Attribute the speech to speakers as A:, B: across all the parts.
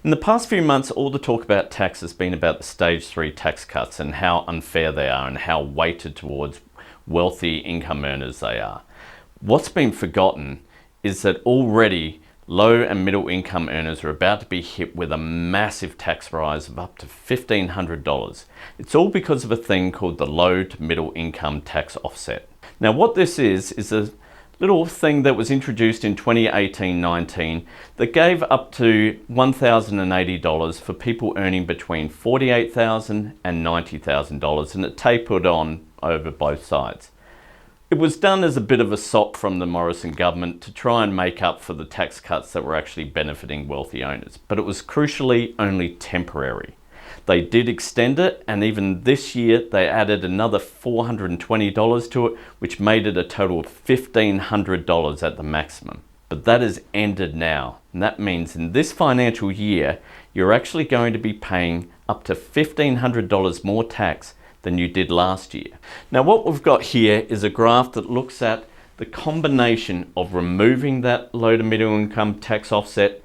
A: In the past few months, all the talk about tax has been about the stage 3 tax cuts and how unfair they are and how weighted towards wealthy income earners they are. What's been forgotten is that already low and middle income earners are about to be hit with a massive tax rise of up to $1,500. It's all because of a thing called the low to middle income tax offset. Now what this is a little thing that was introduced in 2018-19 that gave up to $1,080 for people earning between $48,000 and $90,000, and it tapered on over both sides. It was done as a bit of a sop from the Morrison government to try and make up for the tax cuts that were actually benefiting wealthy owners, but it was crucially only temporary. They did extend it, and even this year they added another $420 to it, which made it a total of $1,500 at the maximum. But that has ended now, and that means in this financial year you're actually going to be paying up to $1,500 more tax than you did last year. Now what we've got here is a graph that looks at the combination of removing that low to middle income tax offset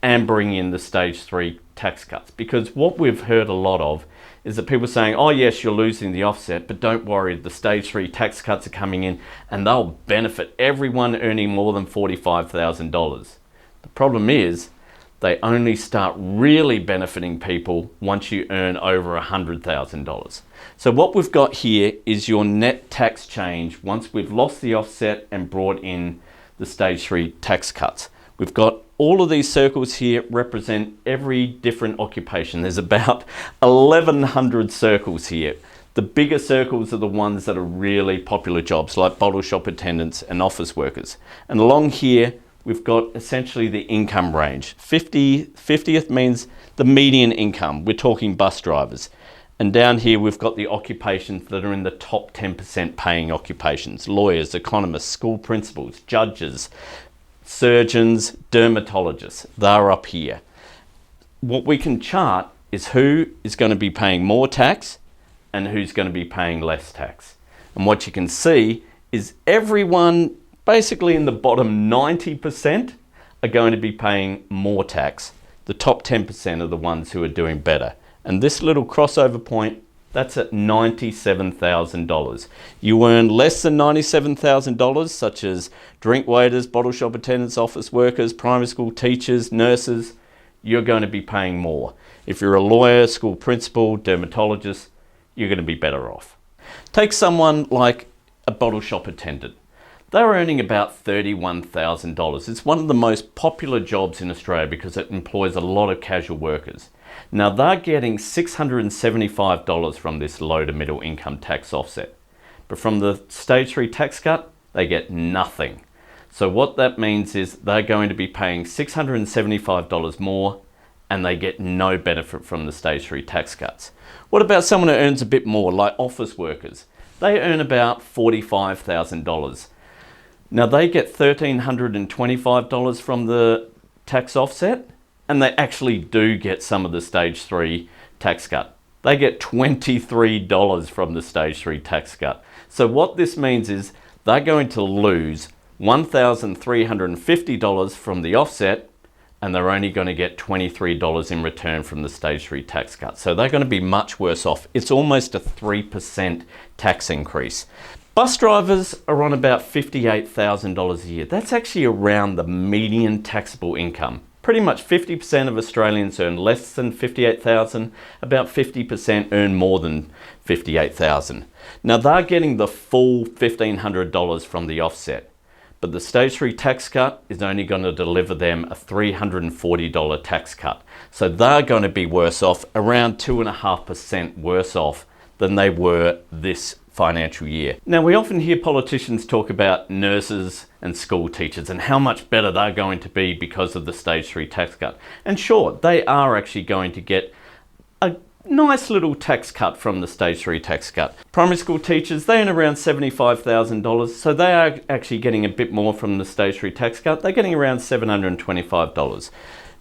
A: and bringing in the stage 3 tax cuts. Because what we've heard a lot of is that people saying, oh yes, you're losing the offset, but don't worry, the stage 3 tax cuts are coming in and they'll benefit everyone earning more than $45,000. The problem is they only start really benefiting people once you earn over $100,000. So what we've got here is your net tax change once we've lost the offset and brought in the stage 3 tax cuts. We've got all of these circles here represent every different occupation. There's about 1,100 circles here. The bigger circles are the ones that are really popular jobs like bottle shop attendants and office workers. And along here, we've got essentially the income range. 50th means the median income. We're talking bus drivers. And down here, we've got the occupations that are in the top 10% paying occupations. Lawyers, economists, school principals, judges, surgeons, dermatologists. They're up here. What we can chart is who is going to be paying more tax and who's going to be paying less tax. And what you can see is everyone basically in the bottom 90% are going to be paying more tax. The top 10% are the ones who are doing better. And this little crossover point, that's at $97,000. You earn less than $97,000, such as drink waiters, bottle shop attendants, office workers, primary school teachers, nurses, you're going to be paying more. If you're a lawyer, school principal, dermatologist, you're going to be better off. Take someone like a bottle shop attendant. They're earning about $31,000. It's one of the most popular jobs in Australia because it employs a lot of casual workers. Now they're getting $675 from this low to middle income tax offset. But from the stage 3 tax cut, they get nothing. So what that means is they're going to be paying $675 more and they get no benefit from the stage 3 tax cuts. What about someone who earns a bit more, like office workers? They earn about $45,000. Now they get $1,325 from the tax offset, and they actually do get some of the stage 3 tax cut. They get $23 from the stage 3 tax cut. So what this means is they're going to lose $1,350 from the offset, and they're only going to get $23 in return from the stage 3 tax cut. So they're going to be much worse off. It's almost a 3% tax increase. Bus drivers are on about $58,000 a year. That's actually around the median taxable income. Pretty much 50% of Australians earn less than $58,000, about 50% earn more than $58,000. Now they're getting the full $1,500 from the offset, but the stage 3 tax cut is only going to deliver them a $340 tax cut. So they're going to be worse off, around 2.5% worse off than they were this financial year. Now we often hear politicians talk about nurses and school teachers and how much better they're going to be because of the stage 3 tax cut. And sure, they are actually going to get a nice little tax cut from the stage 3 tax cut. Primary school teachers, they earn around $75,000, so they are actually getting a bit more from the stage 3 tax cut. They're getting around $725.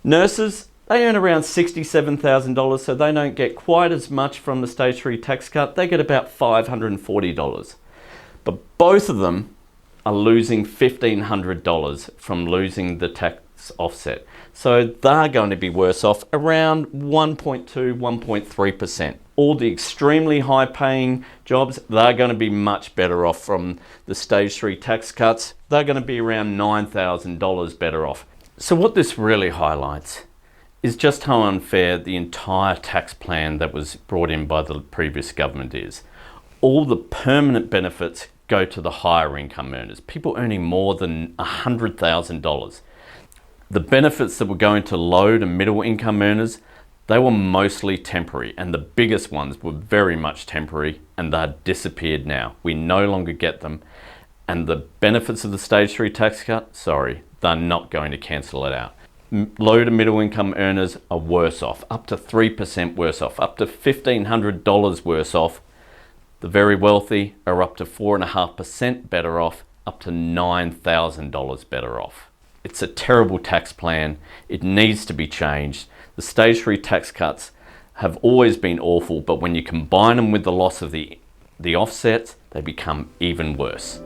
A: Nurses, they earn around $67,000, so they don't get quite as much from the stage 3 tax cut. They get about $540. But both of them are losing $1,500 from losing the tax offset. So they're going to be worse off around 1.2, 1.3%. All the extremely high paying jobs, they're going to be much better off from the stage 3 tax cuts. They're going to be around $9,000 better off. So what this really highlights is just how unfair the entire tax plan that was brought in by the previous government is. All the permanent benefits go to the higher income earners, people earning more than $100,000. The benefits that were going to low to middle income earners, they were mostly temporary, and the biggest ones were very much temporary, and they're disappeared now. We no longer get them. And the benefits of the stage 3 tax cut, sorry, they're not going to cancel it out. Low to middle income earners are worse off, up to 3% worse off, up to $1,500 worse off. The very wealthy are up to 4.5% better off, up to $9,000 better off. It's a terrible tax plan. It needs to be changed. The stage 3 tax cuts have always been awful, but when you combine them with the loss of the offsets, they become even worse.